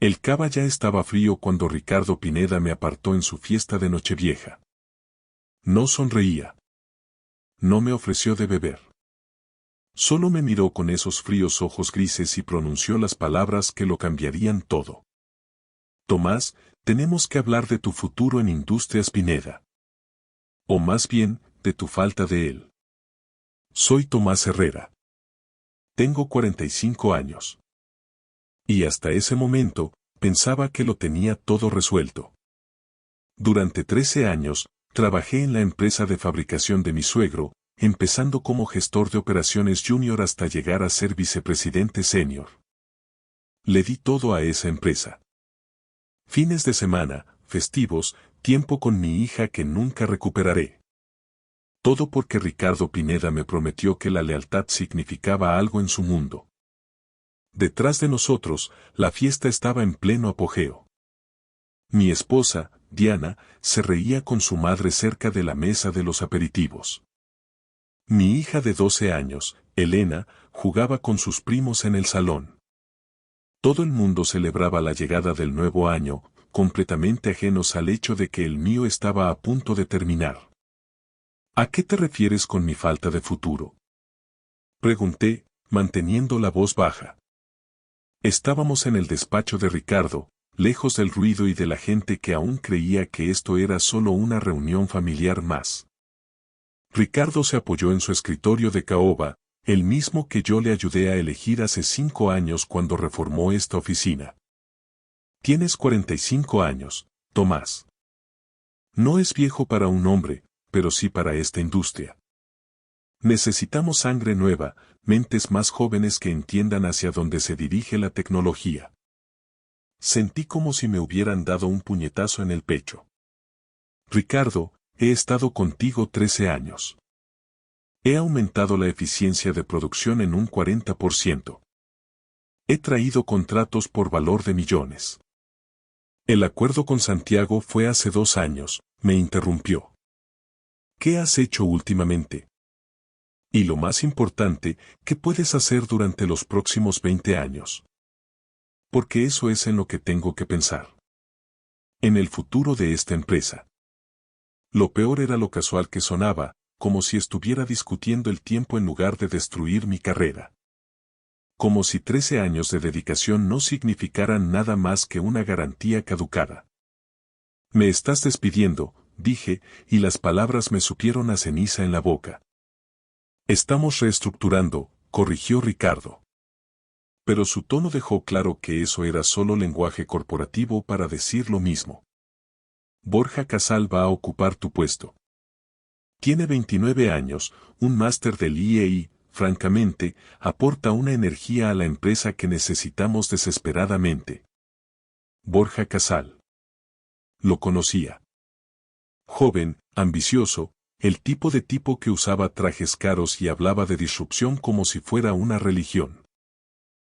El cava ya estaba frío cuando Ricardo Pineda me apartó en su fiesta de Nochevieja. No sonreía. No me ofreció de beber. Solo me miró con esos fríos ojos grises y pronunció las palabras que lo cambiarían todo. Tomás, tenemos que hablar de tu futuro en Industrias Pineda. O más bien, de tu falta de él. Soy Tomás Herrera. Tengo 45 años. Y hasta ese momento, pensaba que lo tenía todo resuelto. Durante 13 años, trabajé en la empresa de fabricación de mi suegro, empezando como gestor de operaciones junior hasta llegar a ser vicepresidente senior. Le di todo a esa empresa. Fines de semana, festivos, tiempo con mi hija que nunca recuperaré. Todo porque Ricardo Pineda me prometió que la lealtad significaba algo en su mundo. Detrás de nosotros, la fiesta estaba en pleno apogeo. Mi esposa, Diana, se reía con su madre cerca de la mesa de los aperitivos. Mi hija de 12 años, Elena, jugaba con sus primos en el salón. Todo el mundo celebraba la llegada del nuevo año, completamente ajenos al hecho de que el mío estaba a punto de terminar. ¿A qué te refieres con mi falta de futuro?, pregunté, manteniendo la voz baja. Estábamos en el despacho de Ricardo, lejos del ruido y de la gente que aún creía que esto era solo una reunión familiar más. Ricardo se apoyó en su escritorio de caoba, el mismo que yo le ayudé a elegir hace 5 años cuando reformó esta oficina. Tienes 45 años, Tomás. No es viejo para un hombre, pero sí para esta industria. Necesitamos sangre nueva, mentes más jóvenes que entiendan hacia dónde se dirige la tecnología. Sentí como si me hubieran dado un puñetazo en el pecho. Ricardo, he estado contigo 13 años. He aumentado la eficiencia de producción en un 40%. He traído contratos por valor de millones. El acuerdo con Santiago fue hace 2 años, me interrumpió. ¿Qué has hecho últimamente? Y lo más importante, ¿qué puedes hacer durante los próximos 20 años? Porque eso es en lo que tengo que pensar. En el futuro de esta empresa. Lo peor era lo casual que sonaba, como si estuviera discutiendo el tiempo en lugar de destruir mi carrera. Como si 13 años de dedicación no significaran nada más que una garantía caducada. Me estás despidiendo, dije, y las palabras me supieron a ceniza en la boca. Estamos reestructurando, corrigió Ricardo. Pero su tono dejó claro que eso era solo lenguaje corporativo para decir lo mismo. Borja Casal va a ocupar tu puesto. Tiene 29 años, un máster del IEI, francamente, aporta una energía a la empresa que necesitamos desesperadamente. Borja Casal. Lo conocía. Joven, ambicioso, el tipo de tipo que usaba trajes caros y hablaba de disrupción como si fuera una religión.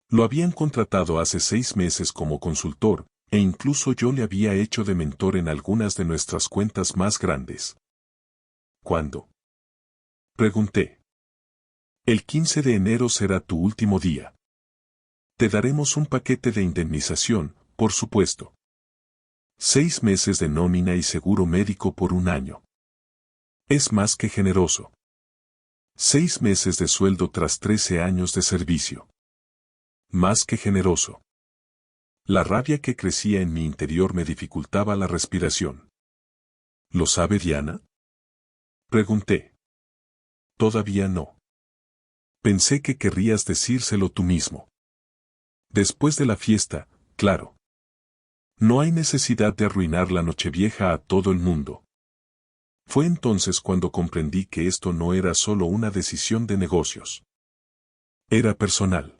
Lo habían contratado hace 6 meses como consultor, e incluso yo le había hecho de mentor en algunas de nuestras cuentas más grandes. ¿Cuándo?, pregunté. El 15 de enero será tu último día. Te daremos un paquete de indemnización, por supuesto. 6 meses de nómina y seguro médico por 1 año. Es más que generoso. 6 meses de sueldo tras 13 años de servicio. Más que generoso. La rabia que crecía en mi interior me dificultaba la respiración. ¿Lo sabe Diana?, pregunté. Todavía no. Pensé que querrías decírselo tú mismo. Después de la fiesta, claro. No hay necesidad de arruinar la Nochevieja a todo el mundo. Fue entonces cuando comprendí que esto no era solo una decisión de negocios. Era personal.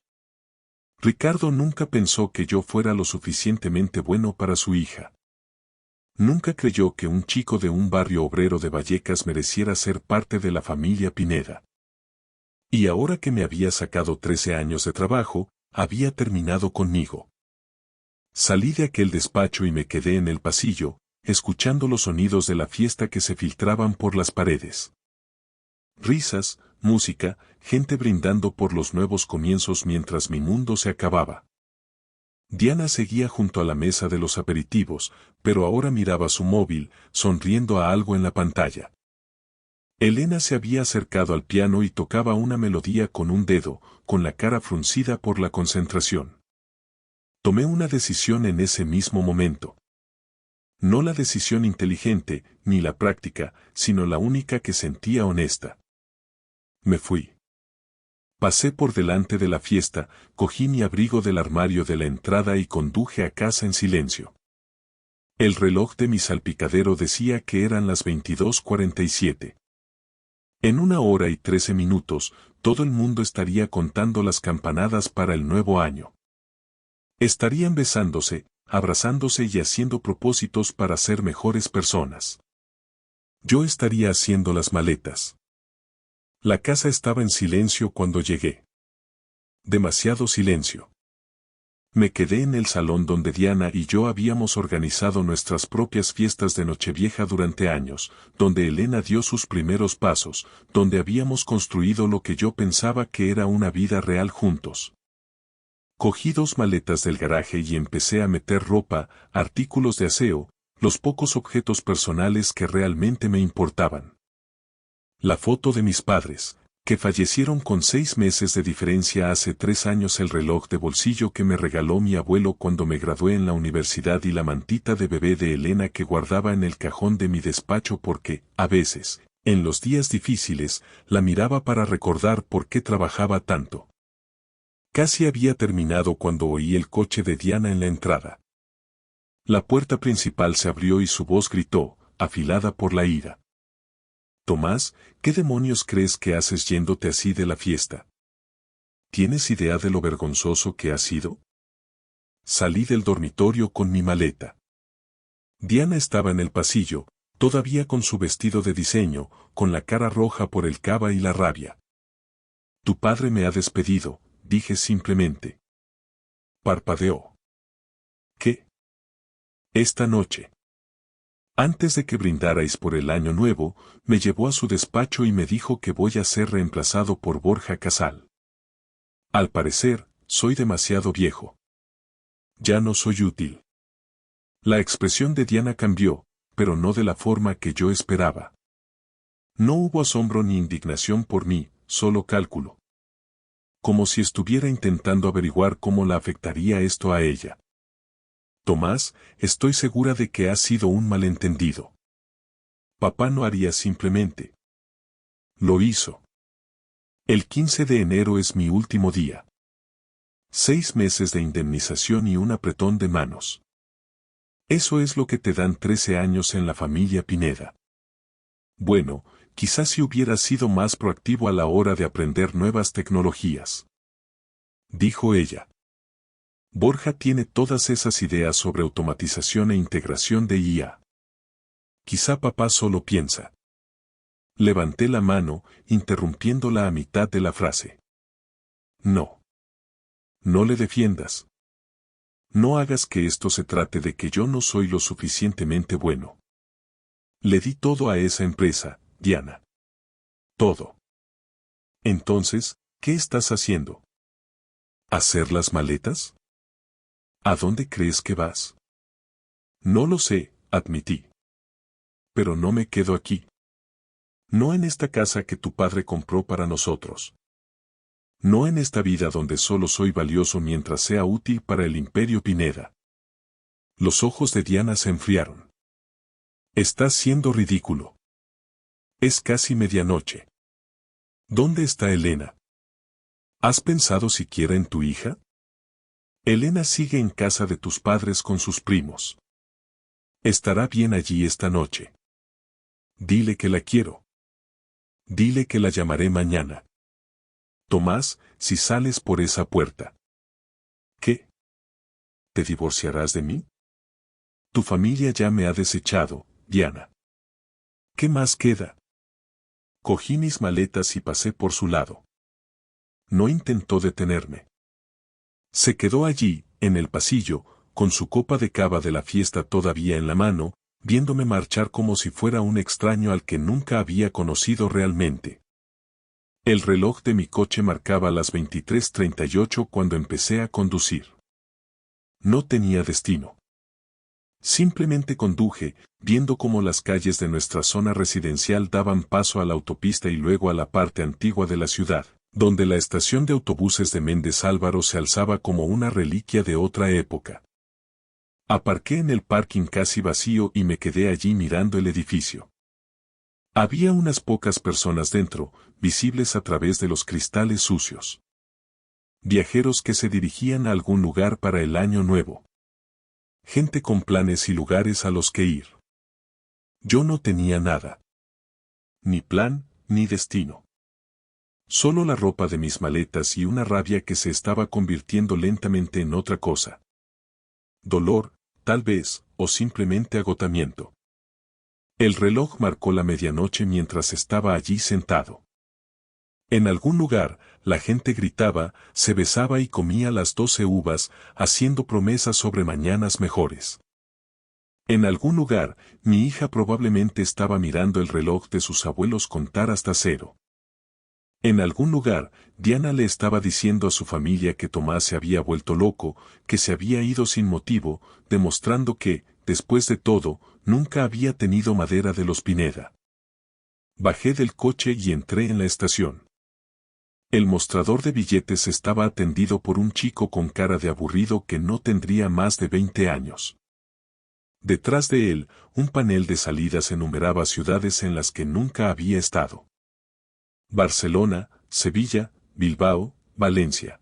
Ricardo nunca pensó que yo fuera lo suficientemente bueno para su hija. Nunca creyó que un chico de un barrio obrero de Vallecas mereciera ser parte de la familia Pineda. Y ahora que me había sacado 13 años de trabajo, había terminado conmigo. Salí de aquel despacho y me quedé en el pasillo, escuchando los sonidos de la fiesta que se filtraban por las paredes. Risas, música, gente brindando por los nuevos comienzos mientras mi mundo se acababa. Diana seguía junto a la mesa de los aperitivos, pero ahora miraba su móvil, sonriendo a algo en la pantalla. Elena se había acercado al piano y tocaba una melodía con un dedo, con la cara fruncida por la concentración. Tomé una decisión en ese mismo momento. No la decisión inteligente, ni la práctica, sino la única que sentía honesta. Me fui. Pasé por delante de la fiesta, cogí mi abrigo del armario de la entrada y conduje a casa en silencio. El reloj de mi salpicadero decía que eran las 22:47. En 1 hora y 13 minutos, todo el mundo estaría contando las campanadas para el nuevo año. Estarían besándose, abrazándose y haciendo propósitos para ser mejores personas. Yo estaría haciendo las maletas. La casa estaba en silencio cuando llegué. Demasiado silencio. Me quedé en el salón donde Diana y yo habíamos organizado nuestras propias fiestas de Nochevieja durante años, donde Elena dio sus primeros pasos, donde habíamos construido lo que yo pensaba que era una vida real juntos. Cogí 2 maletas del garaje y empecé a meter ropa, artículos de aseo, los pocos objetos personales que realmente me importaban. La foto de mis padres, que fallecieron con 6 meses de diferencia hace 3 años, el reloj de bolsillo que me regaló mi abuelo cuando me gradué en la universidad y la mantita de bebé de Elena que guardaba en el cajón de mi despacho porque, a veces, en los días difíciles, la miraba para recordar por qué trabajaba tanto. Casi había terminado cuando oí el coche de Diana en la entrada. La puerta principal se abrió y su voz gritó, afilada por la ira. Tomás, ¿qué demonios crees que haces yéndote así de la fiesta? ¿Tienes idea de lo vergonzoso que ha sido? Salí del dormitorio con mi maleta. Diana estaba en el pasillo, todavía con su vestido de diseño, con la cara roja por el cava y la rabia. Tu padre me ha despedido, dije simplemente. Parpadeó. ¿Qué? Esta noche. Antes de que brindarais por el año nuevo, me llevó a su despacho y me dijo que voy a ser reemplazado por Borja Casal. Al parecer, soy demasiado viejo. Ya no soy útil. La expresión de Diana cambió, pero no de la forma que yo esperaba. No hubo asombro ni indignación por mí, solo cálculo. Como si estuviera intentando averiguar cómo la afectaría esto a ella. Tomás, estoy segura de que ha sido un malentendido. Papá no haría simplemente. Lo hizo. El 15 de enero es mi último día. 6 meses de indemnización y un apretón de manos. Eso es lo que te dan 13 años en la familia Pineda. Bueno, quizás si hubiera sido más proactivo a la hora de aprender nuevas tecnologías. Dijo ella. Borja tiene todas esas ideas sobre automatización e integración de IA. Quizá papá solo piensa. Levanté la mano, interrumpiéndola a mitad de la frase. No. No le defiendas. No hagas que esto se trate de que yo no soy lo suficientemente bueno. Le di todo a esa empresa, Diana. Todo. Entonces, ¿qué estás haciendo? ¿Hacer las maletas? ¿A dónde crees que vas? No lo sé, admití. Pero no me quedo aquí. No en esta casa que tu padre compró para nosotros. No en esta vida donde solo soy valioso mientras sea útil para el Imperio Pineda. Los ojos de Diana se enfriaron. Estás siendo ridículo. Es casi medianoche. ¿Dónde está Elena? ¿Has pensado siquiera en tu hija? Elena sigue en casa de tus padres con sus primos. Estará bien allí esta noche. Dile que la quiero. Dile que la llamaré mañana. Tomás, si sales por esa puerta. ¿Qué? ¿Te divorciarás de mí? Tu familia ya me ha desechado, Diana. ¿Qué más queda? Cogí mis maletas y pasé por su lado. No intentó detenerme. Se quedó allí, en el pasillo, con su copa de cava de la fiesta todavía en la mano, viéndome marchar como si fuera un extraño al que nunca había conocido realmente. El reloj de mi coche marcaba las 23:38 cuando empecé a conducir. No tenía destino. Simplemente conduje, viendo cómo las calles de nuestra zona residencial daban paso a la autopista y luego a la parte antigua de la ciudad, donde la estación de autobuses de Méndez Álvaro se alzaba como una reliquia de otra época. Aparqué en el parking casi vacío y me quedé allí mirando el edificio. Había unas pocas personas dentro, visibles a través de los cristales sucios. Viajeros que se dirigían a algún lugar para el año nuevo. Gente con planes y lugares a los que ir. Yo no tenía nada. Ni plan, ni destino. Solo la ropa de mis maletas y una rabia que se estaba convirtiendo lentamente en otra cosa. Dolor, tal vez, o simplemente agotamiento. El reloj marcó la medianoche mientras estaba allí sentado. En algún lugar, la gente gritaba, se besaba y comía las 12 uvas, haciendo promesas sobre mañanas mejores. En algún lugar, mi hija probablemente estaba mirando el reloj de sus abuelos contar hasta 0. En algún lugar, Diana le estaba diciendo a su familia que Tomás se había vuelto loco, que se había ido sin motivo, demostrando que, después de todo, nunca había tenido madera de los Pineda. Bajé del coche y entré en la estación. El mostrador de billetes estaba atendido por un chico con cara de aburrido que no tendría más de 20 años. Detrás de él, un panel de salidas enumeraba ciudades en las que nunca había estado. Barcelona, Sevilla, Bilbao, Valencia.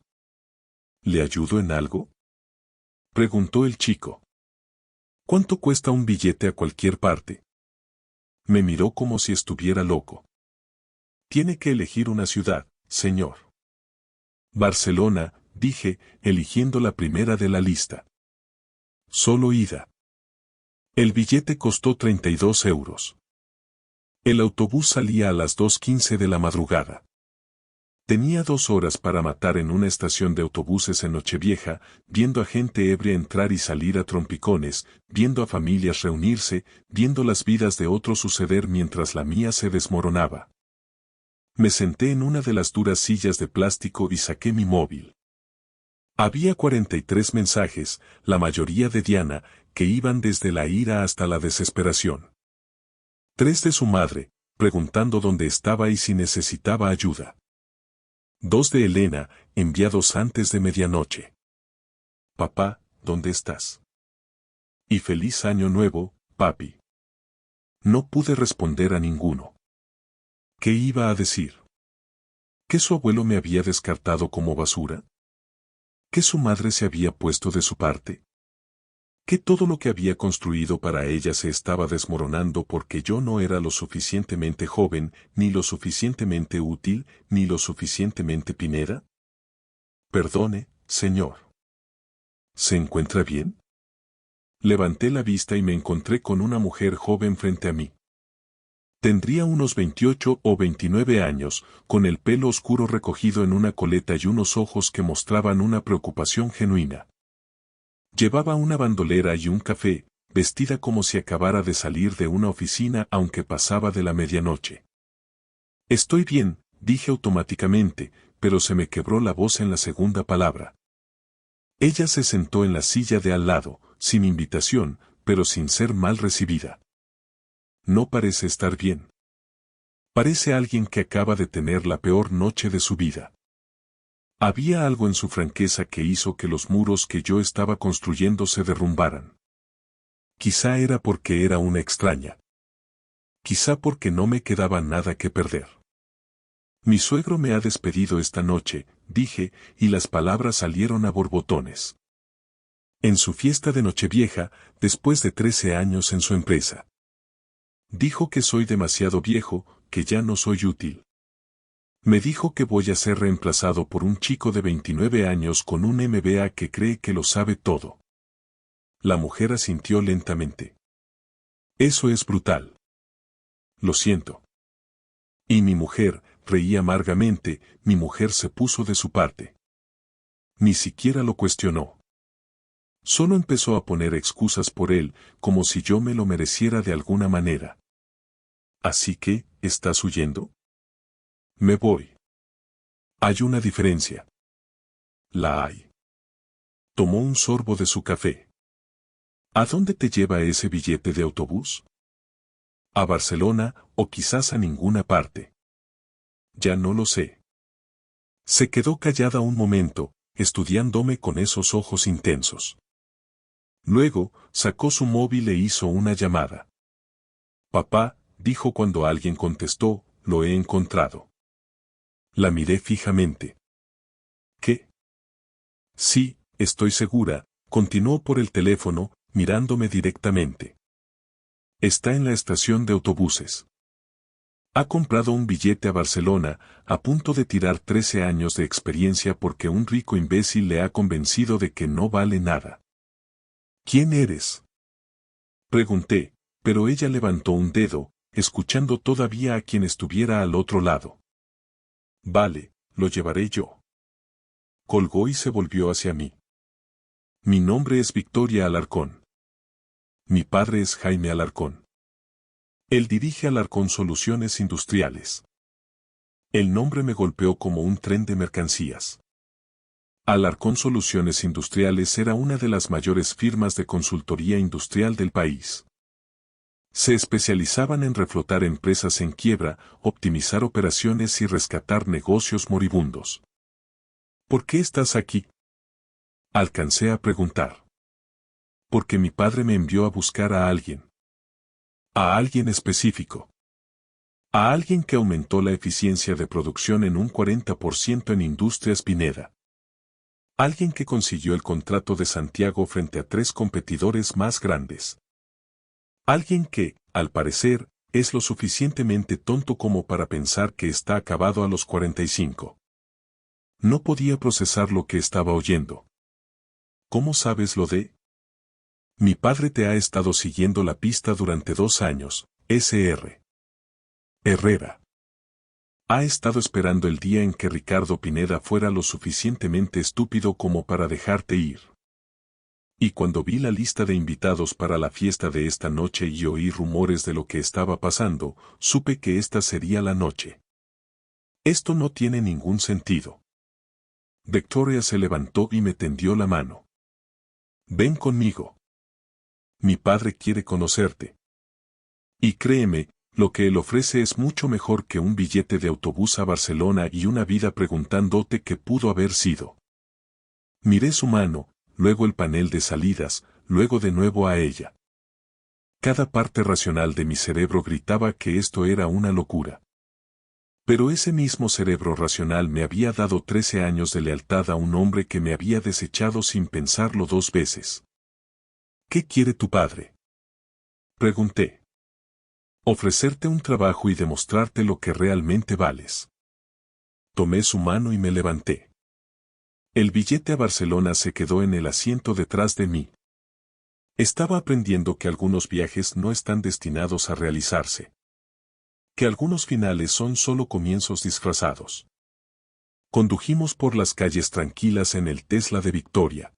¿Le ayudo en algo?, preguntó el chico. ¿Cuánto cuesta un billete a cualquier parte? Me miró como si estuviera loco. Tiene que elegir una ciudad, señor. Barcelona, dije, eligiendo la primera de la lista. Solo ida. El billete costó 32 euros. El autobús salía a las 2:15 de la madrugada. Tenía 2 horas para matar en una estación de autobuses en Nochevieja, viendo a gente ebria entrar y salir a trompicones, viendo a familias reunirse, viendo las vidas de otros suceder mientras la mía se desmoronaba. Me senté en una de las duras sillas de plástico y saqué mi móvil. Había 43 mensajes, la mayoría de Diana, que iban desde la ira hasta la desesperación. 3 de su madre, preguntando dónde estaba y si necesitaba ayuda. 2 de Elena, enviados antes de medianoche. Papá, ¿dónde estás? Y feliz año nuevo, papi. No pude responder a ninguno. ¿Qué iba a decir? ¿Que su abuelo me había descartado como basura? ¿Que su madre se había puesto de su parte? ¿Que todo lo que había construido para ella se estaba desmoronando porque yo no era lo suficientemente joven, ni lo suficientemente útil, ni lo suficientemente Pineda? Perdone, señor. ¿Se encuentra bien? Levanté la vista y me encontré con una mujer joven frente a mí. Tendría unos 28 o 29 años, con el pelo oscuro recogido en una coleta y unos ojos que mostraban una preocupación genuina. Llevaba una bandolera y un café, vestida como si acabara de salir de una oficina aunque pasaba de la medianoche. Estoy bien, dije automáticamente, pero se me quebró la voz en la segunda palabra. Ella se sentó en la silla de al lado, sin invitación, pero sin ser mal recibida. No parece estar bien. Parece alguien que acaba de tener la peor noche de su vida. Había algo en su franqueza que hizo que los muros que yo estaba construyendo se derrumbaran. Quizá era porque era una extraña. Quizá porque no me quedaba nada que perder. Mi suegro me ha despedido esta noche, dije, y las palabras salieron a borbotones. En su fiesta de Nochevieja, después de 13 años en su empresa. Dijo que soy demasiado viejo, que ya no soy útil. Me dijo que voy a ser reemplazado por un chico de 29 años con un MBA que cree que lo sabe todo. La mujer asintió lentamente. Eso es brutal. Lo siento. Y mi mujer, reí amargamente, mi mujer se puso de su parte. Ni siquiera lo cuestionó. Solo empezó a poner excusas por él, como si yo me lo mereciera de alguna manera. Así que, ¿estás huyendo? Me voy. Hay una diferencia. La hay. Tomó un sorbo de su café. ¿A dónde te lleva ese billete de autobús? ¿A Barcelona o quizás a ninguna parte? Ya no lo sé. Se quedó callada un momento, estudiándome con esos ojos intensos. Luego, sacó su móvil e hizo una llamada. Papá, dijo cuando alguien contestó, lo he encontrado. La miré fijamente. ¿Qué? Sí, estoy segura, continuó por el teléfono, mirándome directamente. Está en la estación de autobuses. Ha comprado un billete a Barcelona, a punto de tirar 13 años de experiencia porque un rico imbécil le ha convencido de que no vale nada. ¿Quién eres? Pregunté, pero ella levantó un dedo, escuchando todavía a quien estuviera al otro lado. Vale, lo llevaré yo. Colgó y se volvió hacia mí. Mi nombre es Victoria Alarcón. Mi padre es Jaime Alarcón. Él dirige Alarcón Soluciones Industriales. El nombre me golpeó como un tren de mercancías. Alarcón Soluciones Industriales era una de las mayores firmas de consultoría industrial del país. Se especializaban en reflotar empresas en quiebra, optimizar operaciones y rescatar negocios moribundos. ¿Por qué estás aquí? Alcancé a preguntar. Porque mi padre me envió a buscar a alguien. A alguien específico. A alguien que aumentó la eficiencia de producción en un 40% en Industrias Pineda. Alguien que consiguió el contrato de Santiago frente a 3 competidores más grandes. Alguien que, al parecer, es lo suficientemente tonto como para pensar que está acabado a los 45. No podía procesar lo que estaba oyendo. ¿Cómo sabes lo de? Mi padre te ha estado siguiendo la pista durante 2 años, Sr. Herrera. Ha estado esperando el día en que Ricardo Pineda fuera lo suficientemente estúpido como para dejarte ir. Y cuando vi la lista de invitados para la fiesta de esta noche y oí rumores de lo que estaba pasando, supe que esta sería la noche. Esto no tiene ningún sentido. Victoria se levantó y me tendió la mano. Ven conmigo. Mi padre quiere conocerte. Y créeme, lo que él ofrece es mucho mejor que un billete de autobús a Barcelona y una vida preguntándote qué pudo haber sido. Miré su mano, luego el panel de salidas, luego de nuevo a ella. Cada parte racional de mi cerebro gritaba que esto era una locura. Pero ese mismo cerebro racional me había dado 13 años de lealtad a un hombre que me había desechado sin pensarlo 2 veces. ¿Qué quiere tu padre? Pregunté. Ofrecerte un trabajo y demostrarte lo que realmente vales. Tomé su mano y me levanté. El billete a Barcelona se quedó en el asiento detrás de mí. Estaba aprendiendo que algunos viajes no están destinados a realizarse. Que algunos finales son solo comienzos disfrazados. Condujimos por las calles tranquilas en el Tesla de Victoria.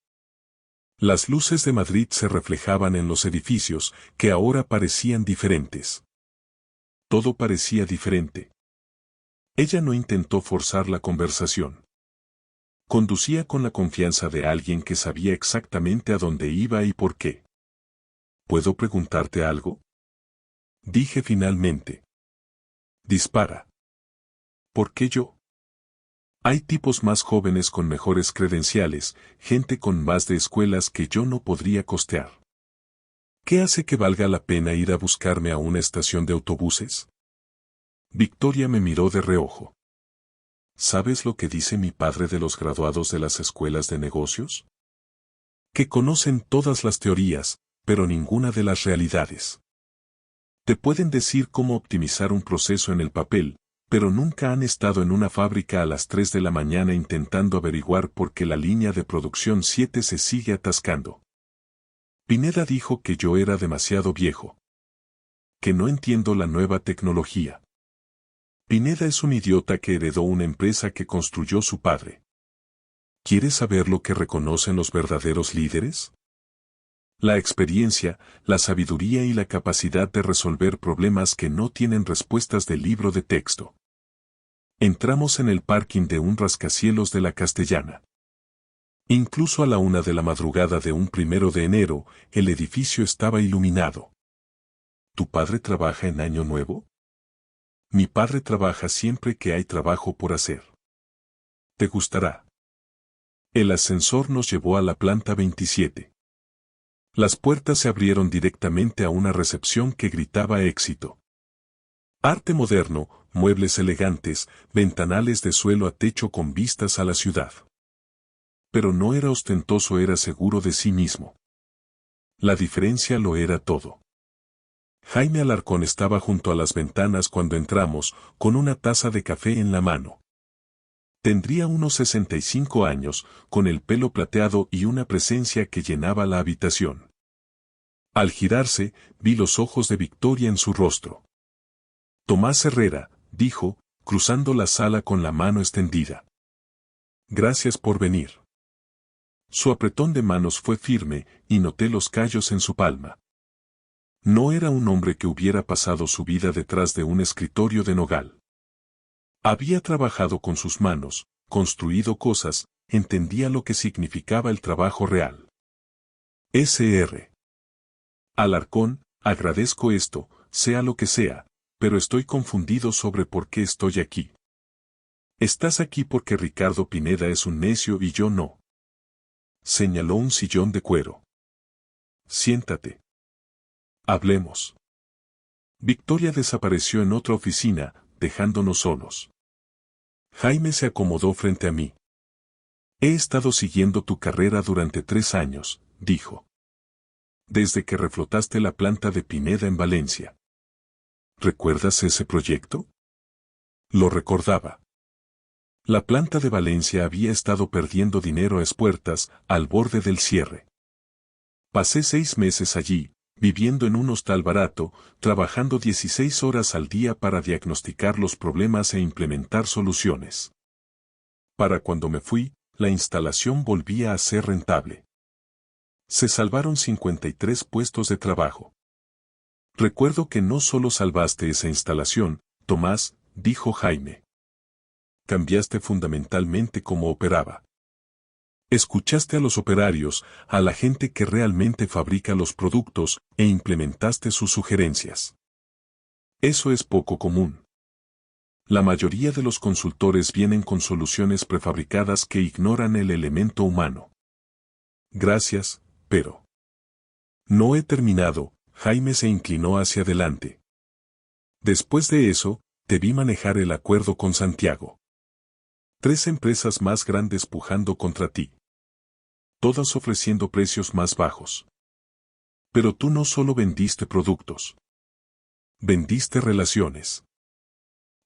Las luces de Madrid se reflejaban en los edificios, que ahora parecían diferentes. Todo parecía diferente. Ella no intentó forzar la conversación. Conducía con la confianza de alguien que sabía exactamente a dónde iba y por qué. ¿Puedo preguntarte algo? Dije finalmente. Dispara. ¿Por qué yo? Hay tipos más jóvenes con mejores credenciales, gente con más de escuelas que yo no podría costear. ¿Qué hace que valga la pena ir a buscarme a una estación de autobuses? Victoria me miró de reojo. ¿Sabes lo que dice mi padre de los graduados de las escuelas de negocios? Que conocen todas las teorías, pero ninguna de las realidades. Te pueden decir cómo optimizar un proceso en el papel, pero nunca han estado en una fábrica a las 3 de la mañana intentando averiguar por qué la línea de producción 7 se sigue atascando. Pineda dijo que yo era demasiado viejo. Que no entiendo la nueva tecnología. Pineda es un idiota que heredó una empresa que construyó su padre. ¿Quieres saber lo que reconocen los verdaderos líderes? La experiencia, la sabiduría y la capacidad de resolver problemas que no tienen respuestas del libro de texto. Entramos en el parking de un rascacielos de la Castellana. Incluso a la 1 de la madrugada de un 1 de enero, el edificio estaba iluminado. ¿Tu padre trabaja en Año Nuevo? Mi padre trabaja siempre que hay trabajo por hacer. ¿Te gustará? El ascensor nos llevó a la planta 27. Las puertas se abrieron directamente a una recepción que gritaba éxito. Arte moderno, muebles elegantes, ventanales de suelo a techo con vistas a la ciudad. Pero no era ostentoso, era seguro de sí mismo. La diferencia lo era todo. Jaime Alarcón estaba junto a las ventanas cuando entramos, con una taza de café en la mano. Tendría unos 65 años, con el pelo plateado y una presencia que llenaba la habitación. Al girarse, vi los ojos de Victoria en su rostro. Tomás Herrera, dijo, cruzando la sala con la mano extendida. Gracias por venir. Su apretón de manos fue firme, y noté los callos en su palma. No era un hombre que hubiera pasado su vida detrás de un escritorio de nogal. Había trabajado con sus manos, construido cosas, entendía lo que significaba el trabajo real. Sr. Alarcón, agradezco esto, sea lo que sea, pero estoy confundido sobre por qué estoy aquí. Estás aquí porque Ricardo Pineda es un necio y yo no. Señaló un sillón de cuero. Siéntate. Hablemos. Victoria desapareció en otra oficina, dejándonos solos. Jaime se acomodó frente a mí. He estado siguiendo tu carrera durante 3 años, dijo. Desde que reflotaste la planta de Pineda en Valencia. ¿Recuerdas ese proyecto? Lo recordaba. La planta de Valencia había estado perdiendo dinero a espuertas, al borde del cierre. Pasé 6 meses allí, viviendo en un hostal barato, trabajando 16 horas al día para diagnosticar los problemas e implementar soluciones. Para cuando me fui, la instalación volvía a ser rentable. Se salvaron 53 puestos de trabajo. Recuerdo que no solo salvaste esa instalación, Tomás, dijo Jaime. Cambiaste fundamentalmente cómo operaba. Escuchaste a los operarios, a la gente que realmente fabrica los productos, e implementaste sus sugerencias. Eso es poco común. La mayoría de los consultores vienen con soluciones prefabricadas que ignoran el elemento humano. Gracias, pero... No he terminado, Jaime se inclinó hacia adelante. Después de eso, te vi manejar el acuerdo con Santiago. 3 empresas más grandes pujando contra ti. Todas ofreciendo precios más bajos. Pero tú no solo vendiste productos. Vendiste relaciones.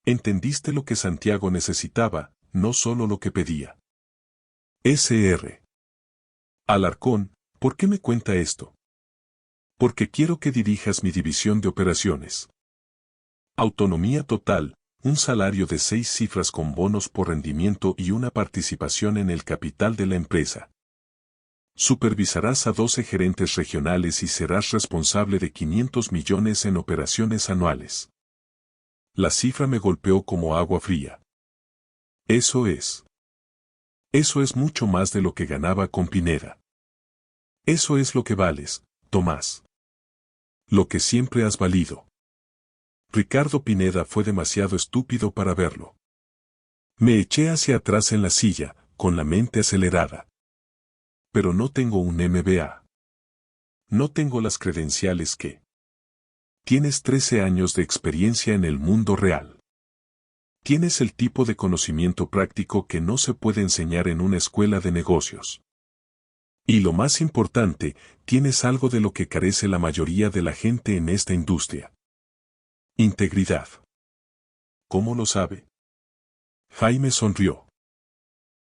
Entendiste lo que Santiago necesitaba, no solo lo que pedía. Sr. Alarcón, ¿por qué me cuenta esto? Porque quiero que dirijas mi división de operaciones. Autonomía total, un salario de 6 cifras con bonos por rendimiento y una participación en el capital de la empresa. Supervisarás a 12 gerentes regionales y serás responsable de 500 millones en operaciones anuales. La cifra me golpeó como agua fría. Eso es mucho más de lo que ganaba con Pineda. Eso es lo que vales, Tomás. Lo que siempre has valido. Ricardo Pineda fue demasiado estúpido para verlo. Me eché hacia atrás en la silla, con la mente acelerada. Pero no tengo un MBA. No tengo las credenciales que... Tienes 13 años de experiencia en el mundo real. Tienes el tipo de conocimiento práctico que no se puede enseñar en una escuela de negocios. Y lo más importante, tienes algo de lo que carece la mayoría de la gente en esta industria. Integridad. ¿Cómo lo sabe? Jaime sonrió.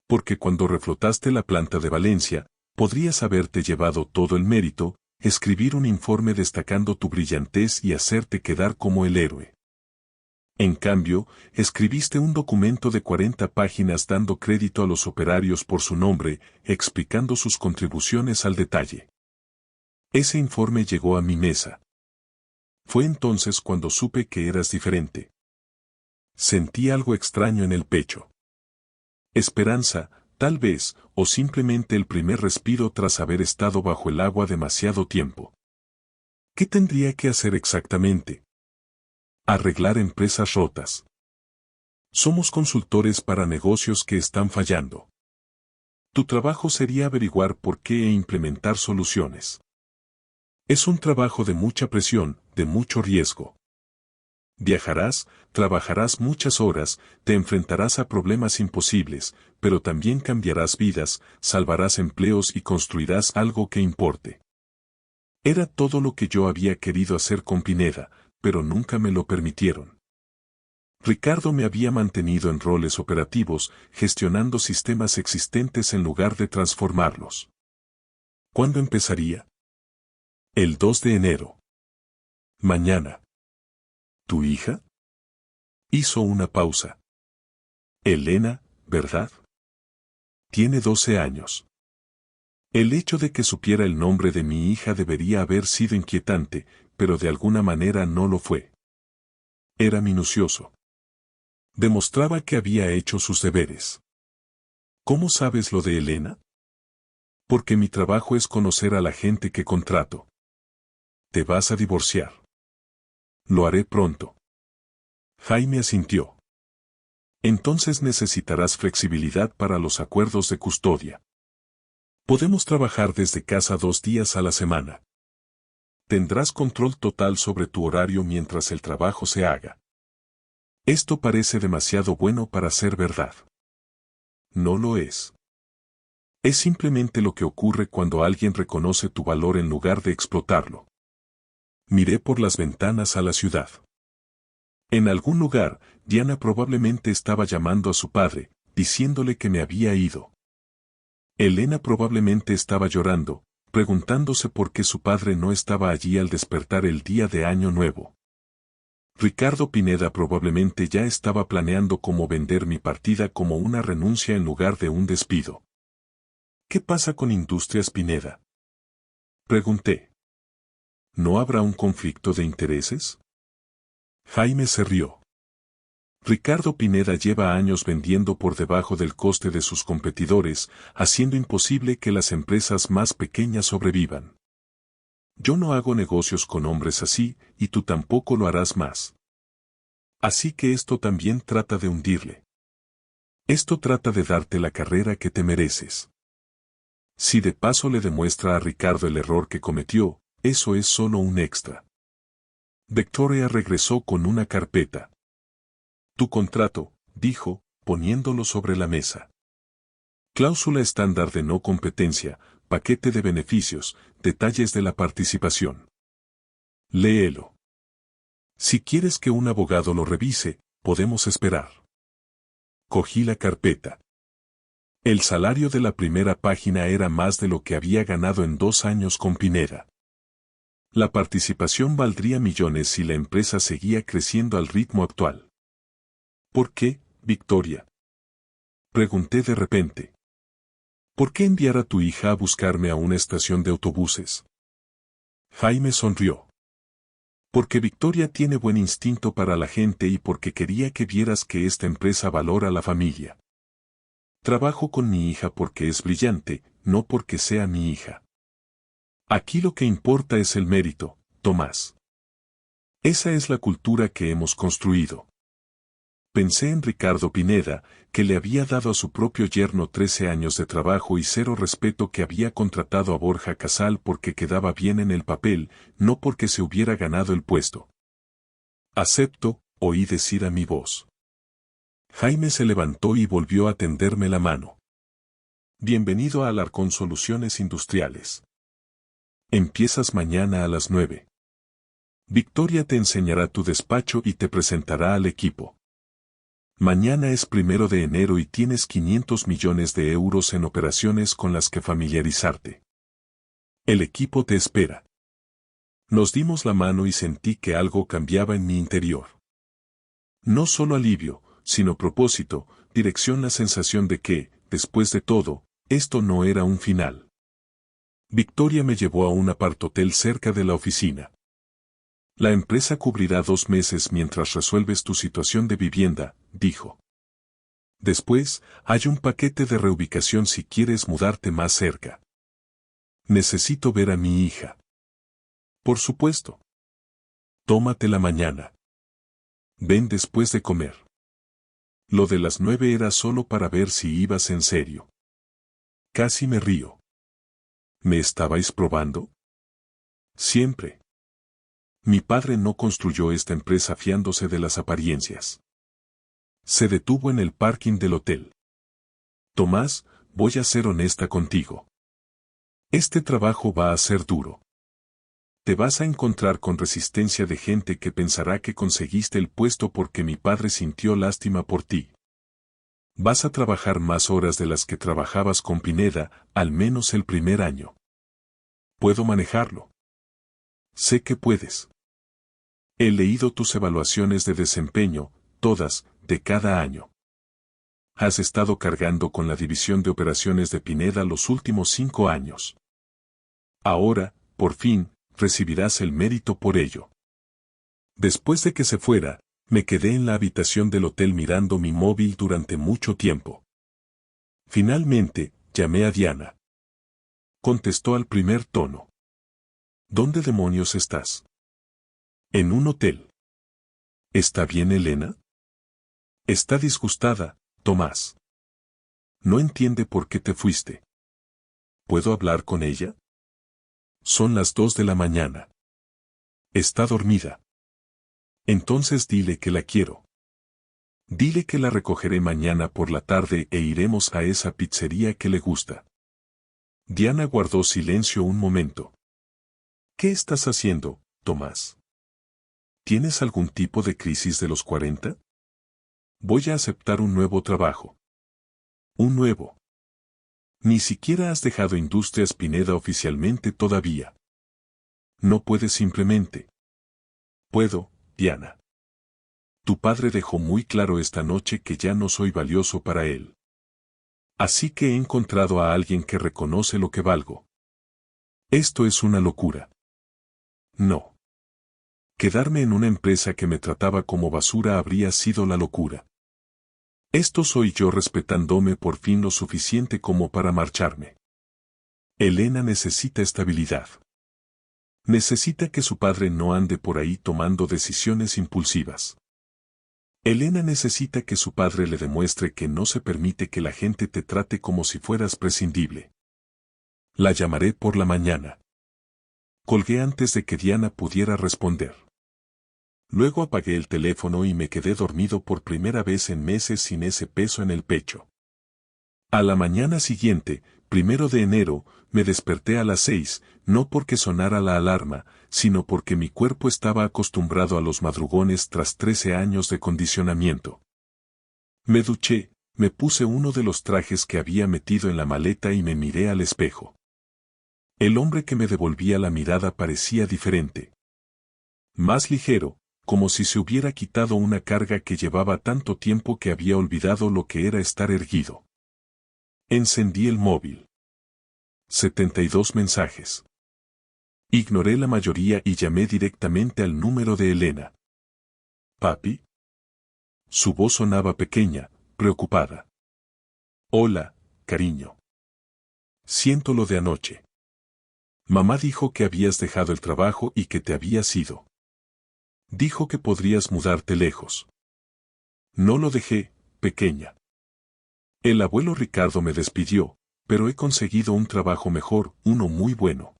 Porque cuando reflotaste la planta de Valencia, podrías haberte llevado todo el mérito, escribir un informe destacando tu brillantez y hacerte quedar como el héroe. En cambio, escribiste un documento de 40 páginas dando crédito a los operarios por su nombre, explicando sus contribuciones al detalle. Ese informe llegó a mi mesa. Fue entonces cuando supe que eras diferente. Sentí algo extraño en el pecho. Esperanza, Tal vez, o simplemente el primer respiro tras haber estado bajo el agua demasiado tiempo. ¿Qué tendría que hacer exactamente? Arreglar empresas rotas. Somos consultores para negocios que están fallando. Tu trabajo sería averiguar por qué e implementar soluciones. Es un trabajo de mucha presión, de mucho riesgo. Viajarás, trabajarás muchas horas, te enfrentarás a problemas imposibles, pero también cambiarás vidas, salvarás empleos y construirás algo que importe. Era todo lo que yo había querido hacer con Pineda, pero nunca me lo permitieron. Ricardo me había mantenido en roles operativos, gestionando sistemas existentes en lugar de transformarlos. ¿Cuándo empezaría? El 2 de enero. Mañana. ¿Tu hija? Hizo una pausa. Elena, ¿verdad? Tiene 12 años. El hecho de que supiera el nombre de mi hija debería haber sido inquietante, pero de alguna manera no lo fue. Era minucioso. Demostraba que había hecho sus deberes. ¿Cómo sabes lo de Elena? Porque mi trabajo es conocer a la gente que contrato. Te vas a divorciar. Lo haré pronto. Jaime asintió. Entonces necesitarás flexibilidad para los acuerdos de custodia. Podemos trabajar desde casa 2 días a la semana. Tendrás control total sobre tu horario mientras el trabajo se haga. Esto parece demasiado bueno para ser verdad. No lo es. Es simplemente lo que ocurre cuando alguien reconoce tu valor en lugar de explotarlo. Miré por las ventanas a la ciudad. En algún lugar, Diana probablemente estaba llamando a su padre, diciéndole que me había ido. Elena probablemente estaba llorando, preguntándose por qué su padre no estaba allí al despertar el día de Año Nuevo. Ricardo Pineda probablemente ya estaba planeando cómo vender mi partida como una renuncia en lugar de un despido. ¿Qué pasa con Industrias Pineda? Pregunté. ¿No habrá un conflicto de intereses? Jaime se rió. Ricardo Pineda lleva años vendiendo por debajo del coste de sus competidores, haciendo imposible que las empresas más pequeñas sobrevivan. Yo no hago negocios con hombres así, y tú tampoco lo harás más. Así que esto también trata de hundirle. Esto trata de darte la carrera que te mereces. Si de paso le demuestra a Ricardo el error que cometió, eso es solo un extra. Victoria regresó con una carpeta. Tu contrato, dijo, poniéndolo sobre la mesa. Cláusula estándar de no competencia, paquete de beneficios, detalles de la participación. Léelo. Si quieres que un abogado lo revise, podemos esperar. Cogí la carpeta. El salario de la primera página era más de lo que había ganado en 2 años con Pineda. La participación valdría millones si la empresa seguía creciendo al ritmo actual. ¿Por qué, Victoria? Pregunté de repente. ¿Por qué enviar a tu hija a buscarme a una estación de autobuses? Jaime sonrió. Porque Victoria tiene buen instinto para la gente y porque quería que vieras que esta empresa valora a la familia. Trabajo con mi hija porque es brillante, no porque sea mi hija. Aquí lo que importa es el mérito, Tomás. Esa es la cultura que hemos construido. Pensé en Ricardo Pineda, que le había dado a su propio yerno 13 años de trabajo y 0 respeto, que había contratado a Borja Casal porque quedaba bien en el papel, no porque se hubiera ganado el puesto. Acepto, oí decir a mi voz. Jaime se levantó y volvió a tenderme la mano. Bienvenido a Alarcón Soluciones Industriales. Empiezas mañana a las 9. Victoria te enseñará tu despacho y te presentará al equipo. Mañana es 1 de enero y tienes 500 millones de euros en operaciones con las que familiarizarte. El equipo te espera. Nos dimos la mano y sentí que algo cambiaba en mi interior. No solo alivio, sino propósito, dirección, la sensación de que, después de todo, esto no era un final. Victoria me llevó a un apartotel cerca de la oficina. La empresa cubrirá 2 meses mientras resuelves tu situación de vivienda, dijo. Después, hay un paquete de reubicación si quieres mudarte más cerca. Necesito ver a mi hija. Por supuesto. Tómate la mañana. Ven después de comer. Lo de las 9 era solo para ver si ibas en serio. Casi me río. ¿Me estabais probando? Siempre. Mi padre no construyó esta empresa fiándose de las apariencias. Se detuvo en el parking del hotel. Tomás, voy a ser honesta contigo. Este trabajo va a ser duro. Te vas a encontrar con resistencia de gente que pensará que conseguiste el puesto porque mi padre sintió lástima por ti. Vas a trabajar más horas de las que trabajabas con Pineda, al menos el primer año. Puedo manejarlo. Sé que puedes. He leído tus evaluaciones de desempeño, todas, de cada año. Has estado cargando con la división de operaciones de Pineda los últimos 5 años. Ahora, por fin, recibirás el mérito por ello. Después de que se fuera, me quedé en la habitación del hotel mirando mi móvil durante mucho tiempo. Finalmente, llamé a Diana. Contestó al primer tono. ¿Dónde demonios estás? En un hotel. ¿Está bien, Elena? Está disgustada, Tomás. No entiende por qué te fuiste. ¿Puedo hablar con ella? Son las 2 de la mañana. Está dormida. Entonces dile que la quiero. Dile que la recogeré mañana por la tarde e iremos a esa pizzería que le gusta. Diana guardó silencio un momento. ¿Qué estás haciendo, Tomás? ¿Tienes algún tipo de crisis de los 40? Voy a aceptar un nuevo trabajo. Un nuevo. Ni siquiera has dejado Industrias Pineda oficialmente todavía. No puedes simplemente. Puedo, Diana. Tu padre dejó muy claro esta noche que ya no soy valioso para él. Así que he encontrado a alguien que reconoce lo que valgo. Esto es una locura. No. Quedarme en una empresa que me trataba como basura habría sido la locura. Esto soy yo respetándome por fin lo suficiente como para marcharme. Elena necesita estabilidad. Necesita que su padre no ande por ahí tomando decisiones impulsivas. Elena necesita que su padre le demuestre que no se permite que la gente te trate como si fueras prescindible. La llamaré por la mañana. Colgué antes de que Diana pudiera responder. Luego apagué el teléfono y me quedé dormido por primera vez en meses sin ese peso en el pecho. A la mañana siguiente, 1 de enero, me desperté a las 6, no porque sonara la alarma, sino porque mi cuerpo estaba acostumbrado a los madrugones tras 13 años de condicionamiento. Me duché, me puse uno de los trajes que había metido en la maleta y me miré al espejo. El hombre que me devolvía la mirada parecía diferente. Más ligero, como si se hubiera quitado una carga que llevaba tanto tiempo que había olvidado lo que era estar erguido. Encendí el móvil. 72 mensajes. Ignoré la mayoría y llamé directamente al número de Elena. ¿Papi? Su voz sonaba pequeña, preocupada. Hola, cariño. Siento lo de anoche. Mamá dijo que habías dejado el trabajo y que te habías ido. Dijo que podrías mudarte lejos. No lo dejé, pequeña. El abuelo Ricardo me despidió, pero he conseguido un trabajo mejor, uno muy bueno.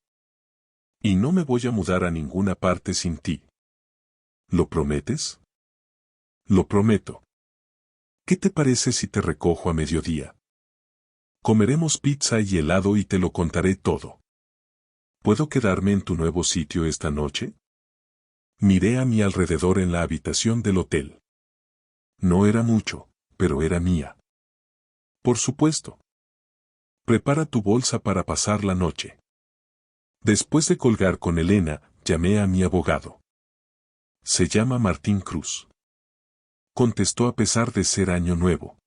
Y no me voy a mudar a ninguna parte sin ti. ¿Lo prometes? Lo prometo. ¿Qué te parece si te recojo a mediodía? Comeremos pizza y helado y te lo contaré todo. ¿Puedo quedarme en tu nuevo sitio esta noche? Miré a mi alrededor en la habitación del hotel. No era mucho, pero era mía. Por supuesto. Prepara tu bolsa para pasar la noche. Después de colgar con Elena, llamé a mi abogado. Se llama Martín Cruz. Contestó a pesar de ser año nuevo.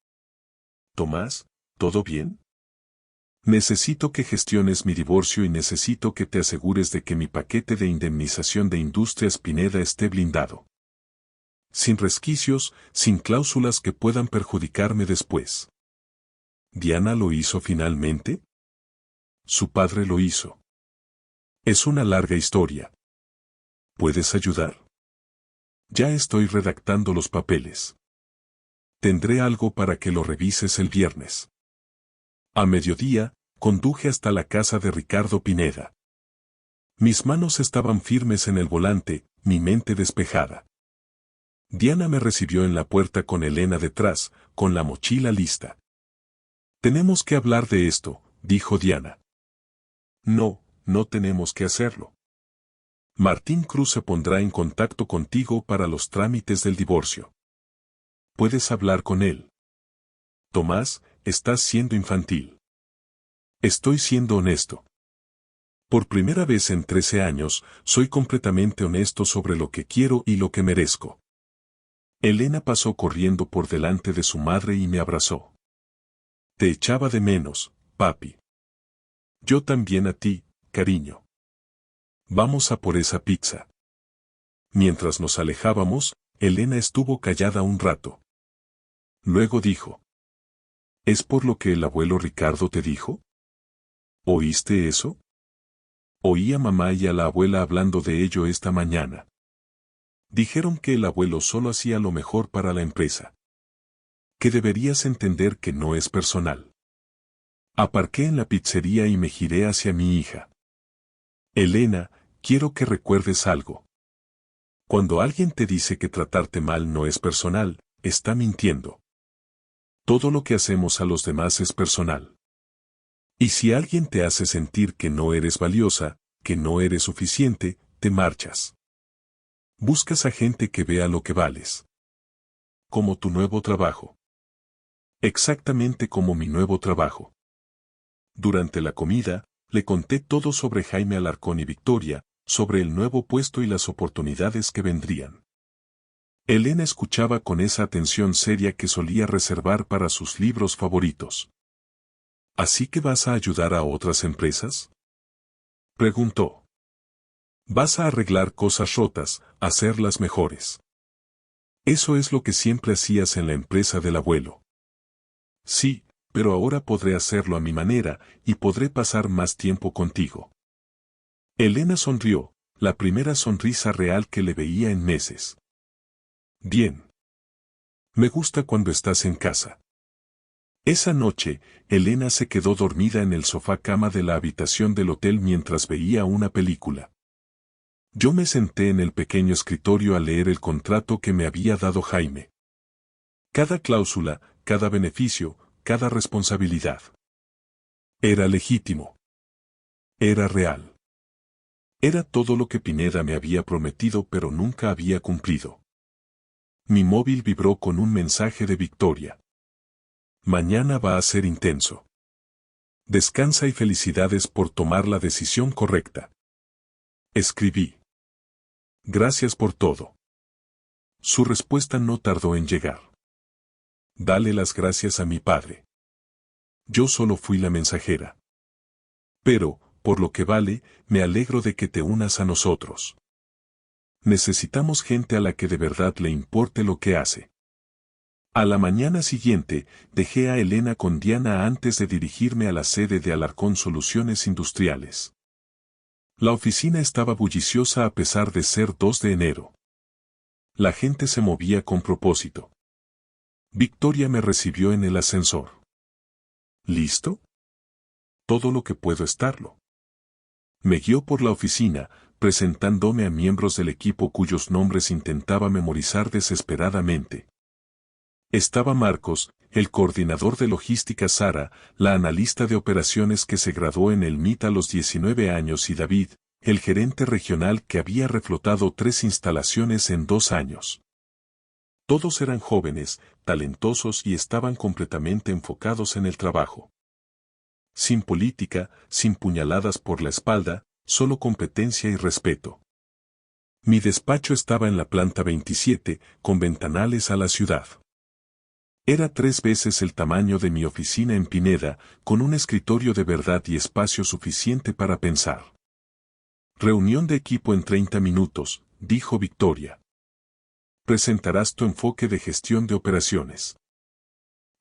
Tomás, ¿todo bien? Necesito que gestiones mi divorcio y necesito que te asegures de que mi paquete de indemnización de Industrias Pineda esté blindado. Sin resquicios, sin cláusulas que puedan perjudicarme después. ¿Diana lo hizo finalmente? Su padre lo hizo. Es una larga historia. ¿Puedes ayudar? Ya estoy redactando los papeles. Tendré algo para que lo revises el viernes. A mediodía, conduje hasta la casa de Ricardo Pineda. Mis manos estaban firmes en el volante, mi mente despejada. Diana me recibió en la puerta con Elena detrás, con la mochila lista. Tenemos que hablar de esto, dijo Diana. No, no tenemos que hacerlo. Martín Cruz se pondrá en contacto contigo para los trámites del divorcio. Puedes hablar con él. Tomás, estás siendo infantil. Estoy siendo honesto. Por primera vez en 13 años, soy completamente honesto sobre lo que quiero y lo que merezco. Elena pasó corriendo por delante de su madre y me abrazó. Te echaba de menos, papi. Yo también a ti, cariño. Vamos a por esa pizza. Mientras nos alejábamos, Elena estuvo callada un rato. Luego dijo. ¿Es por lo que el abuelo Ricardo te dijo? ¿Oíste eso? Oí a mamá y a la abuela hablando de ello esta mañana. Dijeron que el abuelo solo hacía lo mejor para la empresa. Que deberías entender que no es personal. Aparqué en la pizzería y me giré hacia mi hija. Elena, quiero que recuerdes algo. Cuando alguien te dice que tratarte mal no es personal, está mintiendo. Todo lo que hacemos a los demás es personal. Y si alguien te hace sentir que no eres valiosa, que no eres suficiente, te marchas. Buscas a gente que vea lo que vales. Como tu nuevo trabajo. Exactamente como mi nuevo trabajo. Durante la comida, le conté todo sobre Jaime Alarcón y Victoria, sobre el nuevo puesto y las oportunidades que vendrían. Elena escuchaba con esa atención seria que solía reservar para sus libros favoritos. ¿Así que vas a ayudar a otras empresas? Preguntó. Vas a arreglar cosas rotas, hacerlas mejores. Eso es lo que siempre hacías en la empresa del abuelo. Sí, pero ahora podré hacerlo a mi manera, y podré pasar más tiempo contigo. Elena sonrió, la primera sonrisa real que le veía en meses. Bien. Me gusta cuando estás en casa. Esa noche, Elena se quedó dormida en el sofá cama de la habitación del hotel mientras veía una película. Yo me senté en el pequeño escritorio a leer el contrato que me había dado Jaime. Cada cláusula, cada beneficio, cada responsabilidad. Era legítimo. Era real. Era todo lo que Pineda me había prometido pero nunca había cumplido. Mi móvil vibró con un mensaje de Victoria. Mañana va a ser intenso. Descansa y felicidades por tomar la decisión correcta. Escribí. Gracias por todo. Su respuesta no tardó en llegar. Dale las gracias a mi padre. Yo solo fui la mensajera. Pero, por lo que vale, me alegro de que te unas a nosotros. Necesitamos gente a la que de verdad le importe lo que hace. A la mañana siguiente, dejé a Elena con Diana antes de dirigirme a la sede de Alarcón Soluciones Industriales. La oficina estaba bulliciosa a pesar de ser 2 de enero. La gente se movía con propósito. Victoria me recibió en el ascensor. ¿Listo? Todo lo que puedo estarlo. Me guió por la oficina, presentándome a miembros del equipo cuyos nombres intentaba memorizar desesperadamente. Estaba Marcos, el coordinador de logística Sara, la analista de operaciones que se graduó en el MIT a los 19 años y David, el gerente regional que había reflotado 3 instalaciones en 2 años. Todos eran jóvenes, talentosos y estaban completamente enfocados en el trabajo. Sin política, sin puñaladas por la espalda, solo competencia y respeto. Mi despacho estaba en la planta 27, con ventanales a la ciudad. Era 3 veces el tamaño de mi oficina en Pineda, con un escritorio de verdad y espacio suficiente para pensar. Reunión de equipo en 30 minutos, dijo Victoria. Presentarás tu enfoque de gestión de operaciones.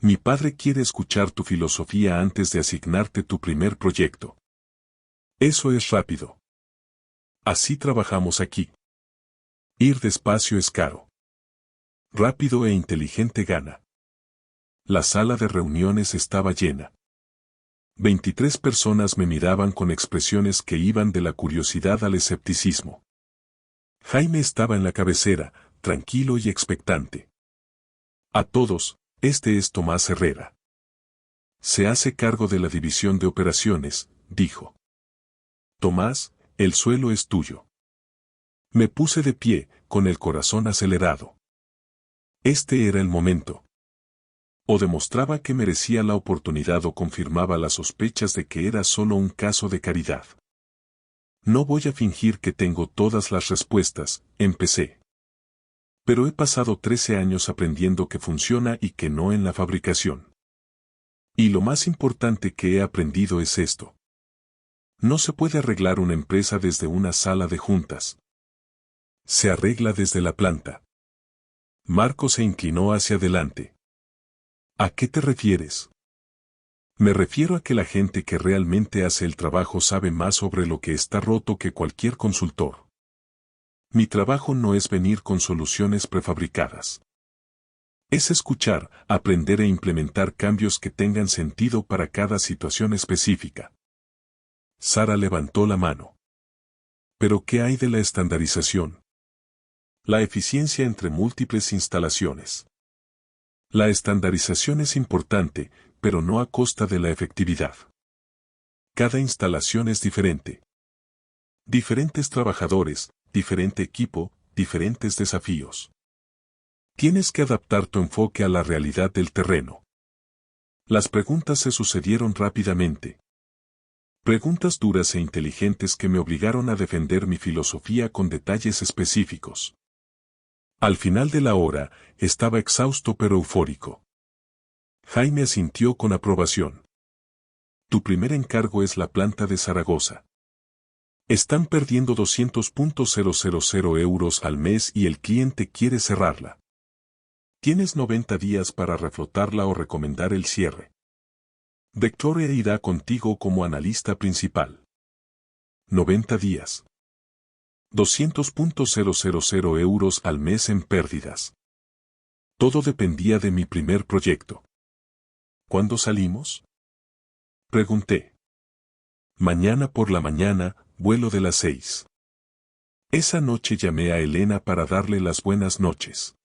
Mi padre quiere escuchar tu filosofía antes de asignarte tu primer proyecto. Eso es rápido. Así trabajamos aquí. Ir despacio es caro. Rápido e inteligente gana. La sala de reuniones estaba llena. 23 personas me miraban con expresiones que iban de la curiosidad al escepticismo. Jaime estaba en la cabecera, tranquilo y expectante. A todos, este es Tomás Herrera. Se hace cargo de la división de operaciones, dijo. Tomás, el suelo es tuyo. Me puse de pie, con el corazón acelerado. Este era el momento. O demostraba que merecía la oportunidad o confirmaba las sospechas de que era solo un caso de caridad. No voy a fingir que tengo todas las respuestas, empecé. Pero he pasado 13 años aprendiendo que funciona y que no en la fabricación. Y lo más importante que he aprendido es esto. No se puede arreglar una empresa desde una sala de juntas. Se arregla desde la planta. Marco se inclinó hacia adelante. ¿A qué te refieres? Me refiero a que la gente que realmente hace el trabajo sabe más sobre lo que está roto que cualquier consultor. Mi trabajo no es venir con soluciones prefabricadas. Es escuchar, aprender e implementar cambios que tengan sentido para cada situación específica. Sara levantó la mano. ¿Pero qué hay de la estandarización? La eficiencia entre múltiples instalaciones. La estandarización es importante, pero no a costa de la efectividad. Cada instalación es diferente. Diferentes trabajadores, diferente equipo, diferentes desafíos. Tienes que adaptar tu enfoque a la realidad del terreno. Las preguntas se sucedieron rápidamente. Preguntas duras e inteligentes que me obligaron a defender mi filosofía con detalles específicos. Al final de la hora, estaba exhausto pero eufórico. Jaime asintió con aprobación. Tu primer encargo es la planta de Zaragoza. Están perdiendo 200.000 euros al mes y el cliente quiere cerrarla. Tienes 90 días para reflotarla o recomendar el cierre. Victoria irá contigo como analista principal. 90 días. 200.000 euros al mes en pérdidas. Todo dependía de mi primer proyecto. ¿Cuándo salimos? Pregunté. Mañana por la mañana, vuelo de las 6. Esa noche llamé a Elena para darle las buenas noches.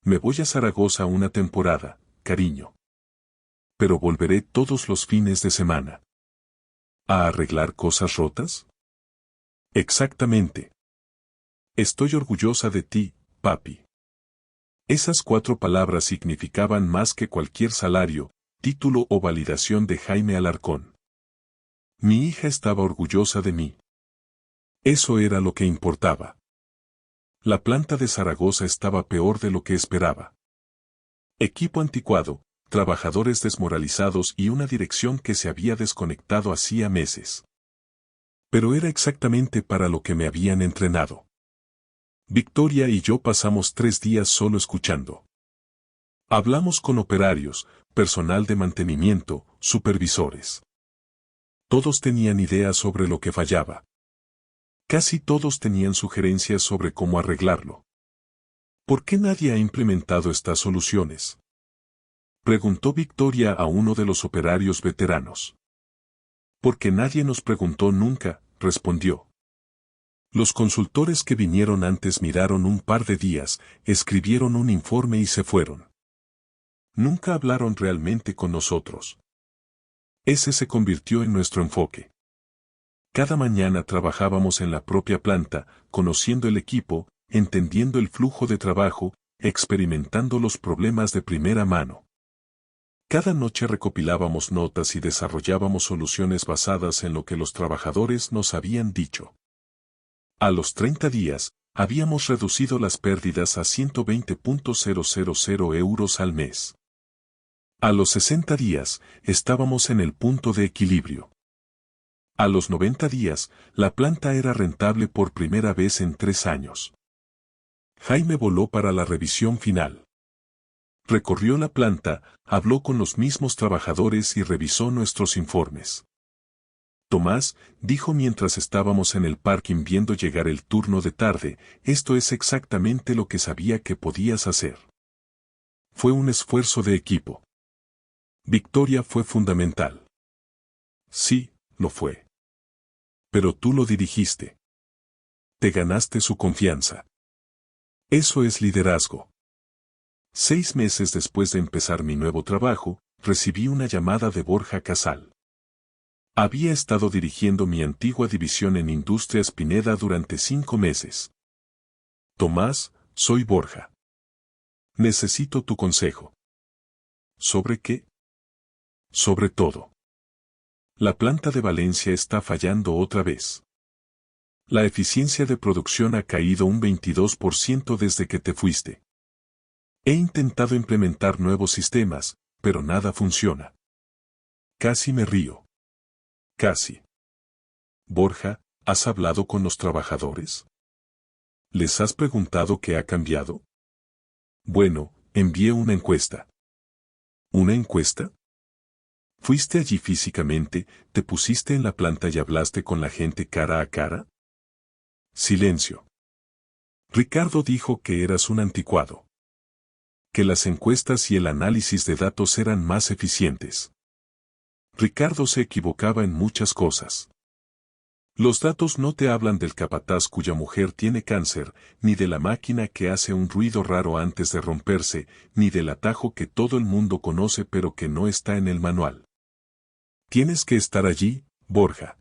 Me voy a Zaragoza una temporada, cariño. Pero volveré todos los fines de semana. ¿A arreglar cosas rotas? Exactamente. Estoy orgullosa de ti, papi. Esas 4 palabras significaban más que cualquier salario, título o validación de Jaime Alarcón. Mi hija estaba orgullosa de mí. Eso era lo que importaba. La planta de Zaragoza estaba peor de lo que esperaba. Equipo anticuado, trabajadores desmoralizados y una dirección que se había desconectado hacía meses. Pero era exactamente para lo que me habían entrenado. Victoria y yo pasamos 3 días solo escuchando. Hablamos con operarios, personal de mantenimiento, supervisores. Todos tenían ideas sobre lo que fallaba. Casi todos tenían sugerencias sobre cómo arreglarlo. ¿Por qué nadie ha implementado estas soluciones? Preguntó Victoria a uno de los operarios veteranos. Porque nadie nos preguntó nunca, respondió. Los consultores que vinieron antes miraron un par de días, escribieron un informe y se fueron. Nunca hablaron realmente con nosotros. Ese se convirtió en nuestro enfoque. Cada mañana trabajábamos en la propia planta, conociendo el equipo, entendiendo el flujo de trabajo, experimentando los problemas de primera mano. Cada noche recopilábamos notas y desarrollábamos soluciones basadas en lo que los trabajadores nos habían dicho. A los 30 días, habíamos reducido las pérdidas a 120.000 euros al mes. A los 60 días, estábamos en el punto de equilibrio. A los 90 días, la planta era rentable por primera vez en 3 años. Jaime voló para la revisión final. Recorrió la planta, habló con los mismos trabajadores y revisó nuestros informes. Tomás, dijo mientras estábamos en el parking viendo llegar el turno de tarde, esto es exactamente lo que sabía que podías hacer. Fue un esfuerzo de equipo. Victoria fue fundamental. Sí, lo fue. Pero tú lo dirigiste. Te ganaste su confianza. Eso es liderazgo. 6 meses después de empezar mi nuevo trabajo, recibí una llamada de Borja Casal. Había estado dirigiendo mi antigua división en Industrias Pineda durante 5 meses. Tomás, soy Borja. Necesito tu consejo. ¿Sobre qué? Sobre todo. La planta de Valencia está fallando otra vez. La eficiencia de producción ha caído un 22% desde que te fuiste. He intentado implementar nuevos sistemas, pero nada funciona. Casi me río. Casi. Borja, ¿has hablado con los trabajadores? ¿Les has preguntado qué ha cambiado? Bueno, envié una encuesta. ¿Una encuesta? ¿Fuiste allí físicamente, te pusiste en la planta y hablaste con la gente cara a cara? Silencio. Ricardo dijo que eras un anticuado. Que las encuestas y el análisis de datos eran más eficientes. Ricardo se equivocaba en muchas cosas. Los datos no te hablan del capataz cuya mujer tiene cáncer, ni de la máquina que hace un ruido raro antes de romperse, ni del atajo que todo el mundo conoce pero que no está en el manual. Tienes que estar allí, Borja.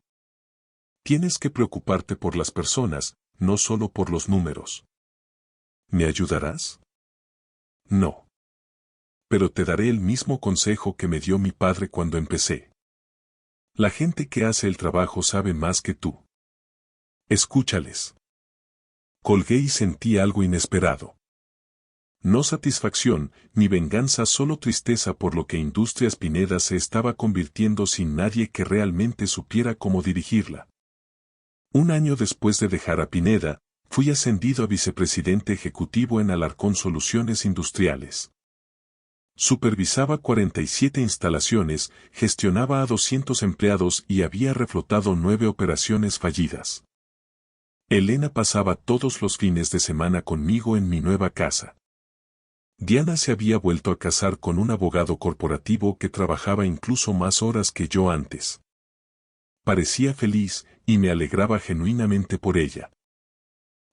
Tienes que preocuparte por las personas, no solo por los números. ¿Me ayudarás? No. Pero te daré el mismo consejo que me dio mi padre cuando empecé. La gente que hace el trabajo sabe más que tú. Escúchales. Colgué y sentí algo inesperado. No satisfacción, ni venganza, solo tristeza por lo que Industrias Pineda se estaba convirtiendo sin nadie que realmente supiera cómo dirigirla. Un año después de dejar a Pineda, fui ascendido a vicepresidente ejecutivo en Alarcón Soluciones Industriales. Supervisaba 47 instalaciones, gestionaba a 200 empleados y había reflotado 9 operaciones fallidas. Elena pasaba todos los fines de semana conmigo en mi nueva casa. Diana se había vuelto a casar con un abogado corporativo que trabajaba incluso más horas que yo antes. Parecía feliz, y me alegraba genuinamente por ella.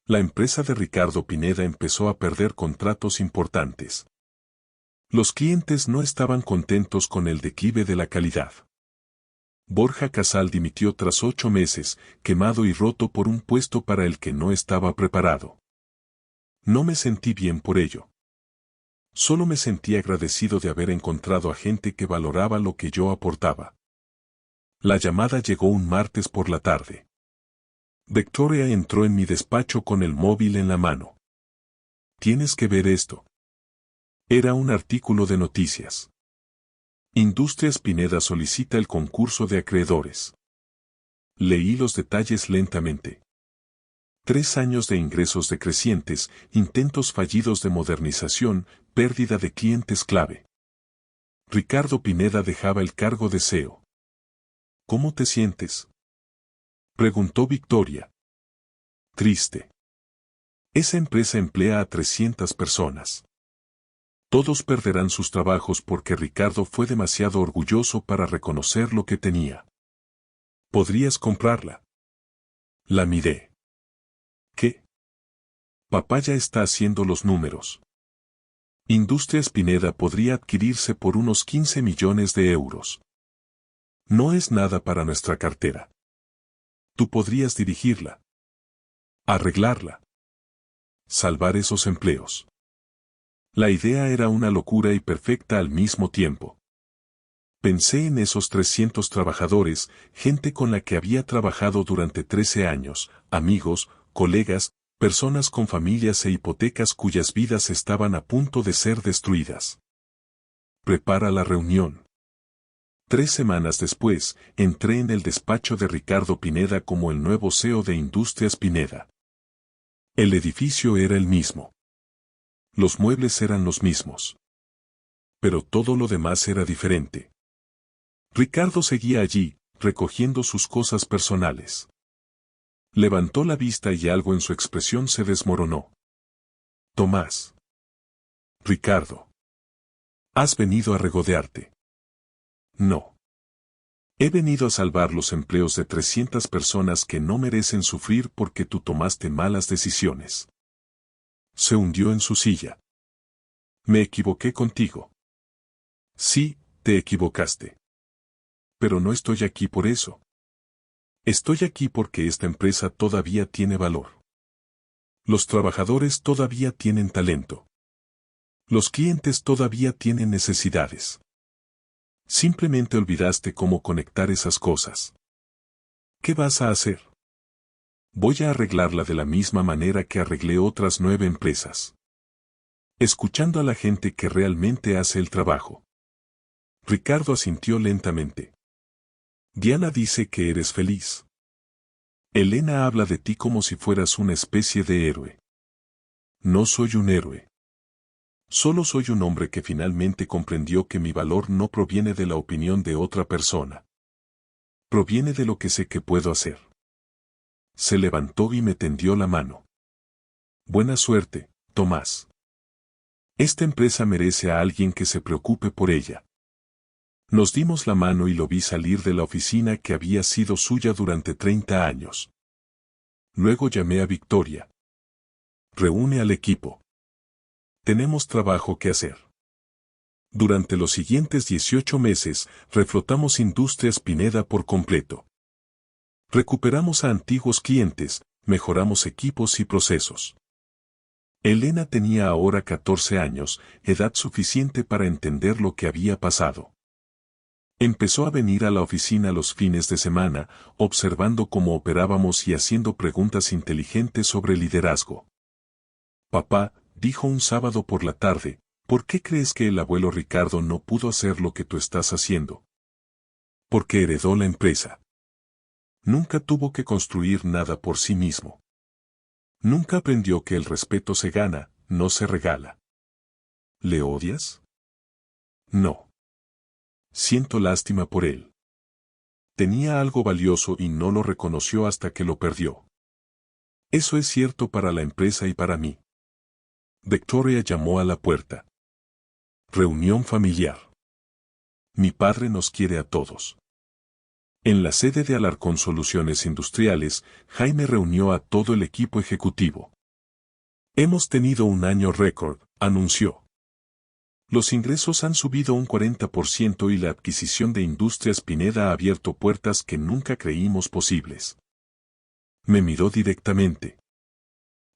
La empresa de Ricardo Pineda empezó a perder contratos importantes. Los clientes no estaban contentos con el declive de la calidad. Borja Casal dimitió tras 8 meses, quemado y roto por un puesto para el que no estaba preparado. No me sentí bien por ello. Solo me sentí agradecido de haber encontrado a gente que valoraba lo que yo aportaba. La llamada llegó un martes por la tarde. Victoria entró en mi despacho con el móvil en la mano. Tienes que ver esto. Era un artículo de noticias. Industrias Pineda solicita el concurso de acreedores. Leí los detalles lentamente. 3 años de ingresos decrecientes, intentos fallidos de modernización, pérdida de clientes clave. Ricardo Pineda dejaba el cargo de CEO. ¿Cómo te sientes? Preguntó Victoria. Triste. Esa empresa emplea a 300 personas. Todos perderán sus trabajos porque Ricardo fue demasiado orgulloso para reconocer lo que tenía. ¿Podrías comprarla? La miré. ¿Qué? Papá ya está haciendo los números. Industrias Pineda podría adquirirse por unos 15 millones de euros. No es nada para nuestra cartera. Tú podrías dirigirla. Arreglarla. Salvar esos empleos. La idea era una locura y perfecta al mismo tiempo. Pensé en esos 300 trabajadores, gente con la que había trabajado durante 13 años, amigos, colegas, personas con familias e hipotecas cuyas vidas estaban a punto de ser destruidas. Prepara la reunión. 3 semanas después, entré en el despacho de Ricardo Pineda como el nuevo CEO de Industrias Pineda. El edificio era el mismo. Los muebles eran los mismos. Pero todo lo demás era diferente. Ricardo seguía allí, recogiendo sus cosas personales. Levantó la vista y algo en su expresión se desmoronó. Tomás. Ricardo. ¿Has venido a regodearte? No. He venido a salvar los empleos de 300 personas que no merecen sufrir porque tú tomaste malas decisiones. Se hundió en su silla. Me equivoqué contigo. Sí, te equivocaste. Pero no estoy aquí por eso. Estoy aquí porque esta empresa todavía tiene valor. Los trabajadores todavía tienen talento. Los clientes todavía tienen necesidades. Simplemente olvidaste cómo conectar esas cosas. ¿Qué vas a hacer? Voy a arreglarla de la misma manera que arreglé otras 9 empresas. Escuchando a la gente que realmente hace el trabajo. Ricardo asintió lentamente. Diana dice que eres feliz. Elena habla de ti como si fueras una especie de héroe. No soy un héroe. Solo soy un hombre que finalmente comprendió que mi valor no proviene de la opinión de otra persona. Proviene de lo que sé que puedo hacer. Se levantó y me tendió la mano. Buena suerte, Tomás. Esta empresa merece a alguien que se preocupe por ella. Nos dimos la mano y lo vi salir de la oficina que había sido suya durante 30 años. Luego llamé a Victoria. Reúne al equipo. Tenemos trabajo que hacer. Durante los siguientes 18 meses, reflotamos Industrias Pineda por completo. Recuperamos a antiguos clientes, mejoramos equipos y procesos. Elena tenía ahora 14 años, edad suficiente para entender lo que había pasado. Empezó a venir a la oficina los fines de semana, observando cómo operábamos y haciendo preguntas inteligentes sobre liderazgo. Papá, dijo un sábado por la tarde, ¿por qué crees que el abuelo Ricardo no pudo hacer lo que tú estás haciendo? Porque heredó la empresa. Nunca tuvo que construir nada por sí mismo. Nunca aprendió que el respeto se gana, no se regala. ¿Le odias? No. Siento lástima por él. Tenía algo valioso y no lo reconoció hasta que lo perdió. Eso es cierto para la empresa y para mí. Victoria llamó a la puerta. Reunión familiar. Mi padre nos quiere a todos. En la sede de Alarcón Soluciones Industriales, Jaime reunió a todo el equipo ejecutivo. Hemos tenido un año récord, anunció. Los ingresos han subido un 40% y la adquisición de Industrias Pineda ha abierto puertas que nunca creímos posibles. Me miró directamente.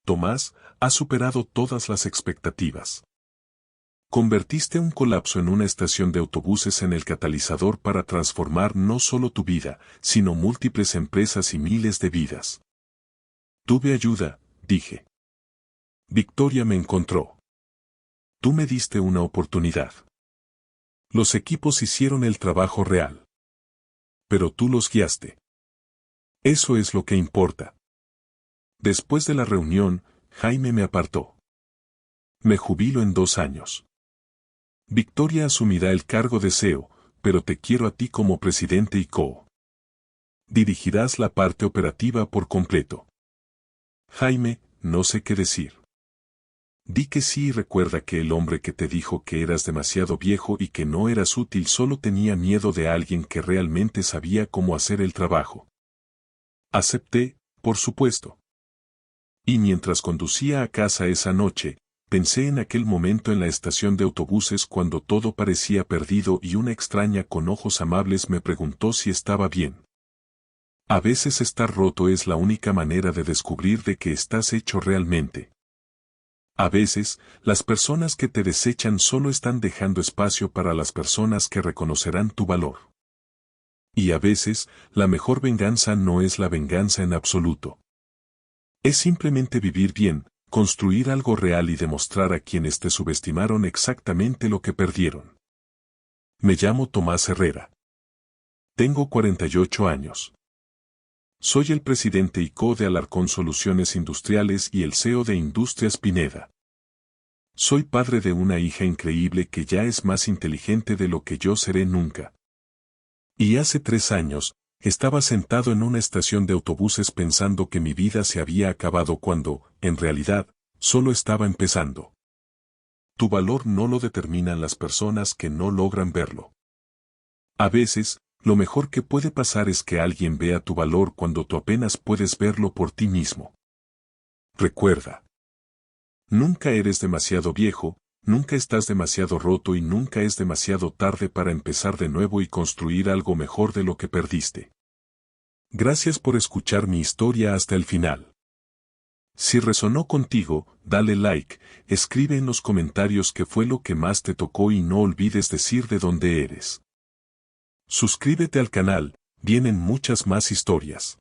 Tomás, has superado todas las expectativas. Convertiste un colapso en una estación de autobuses en el catalizador para transformar no solo tu vida, sino múltiples empresas y miles de vidas. Tuve ayuda, dije. Victoria me encontró. Tú me diste una oportunidad. Los equipos hicieron el trabajo real. Pero tú los guiaste. Eso es lo que importa. Después de la reunión, Jaime me apartó. Me jubilo en 2 años. Victoria asumirá el cargo de CEO, pero te quiero a ti como presidente y CEO. Dirigirás la parte operativa por completo. Jaime, no sé qué decir. Di que sí y recuerda que el hombre que te dijo que eras demasiado viejo y que no eras útil solo tenía miedo de alguien que realmente sabía cómo hacer el trabajo. Acepté, por supuesto. Y mientras conducía a casa esa noche, pensé en aquel momento en la estación de autobuses cuando todo parecía perdido y una extraña con ojos amables me preguntó si estaba bien. A veces estar roto es la única manera de descubrir de qué estás hecho realmente. A veces, las personas que te desechan solo están dejando espacio para las personas que reconocerán tu valor. Y a veces, la mejor venganza no es la venganza en absoluto. Es simplemente vivir bien, construir algo real y demostrar a quienes te subestimaron exactamente lo que perdieron. Me llamo Tomás Herrera. Tengo 48 años. Soy el presidente y CEO de Alarcón Soluciones Industriales y el CEO de Industrias Pineda. Soy padre de una hija increíble que ya es más inteligente de lo que yo seré nunca. Y hace 3 años, estaba sentado en una estación de autobuses pensando que mi vida se había acabado cuando, en realidad, solo estaba empezando. Tu valor no lo determinan las personas que no logran verlo. A veces, lo mejor que puede pasar es que alguien vea tu valor cuando tú apenas puedes verlo por ti mismo. Recuerda. Nunca eres demasiado viejo, nunca estás demasiado roto y nunca es demasiado tarde para empezar de nuevo y construir algo mejor de lo que perdiste. Gracias por escuchar mi historia hasta el final. Si resonó contigo, dale like, escribe en los comentarios qué fue lo que más te tocó y no olvides decir de dónde eres. Suscríbete al canal, vienen muchas más historias.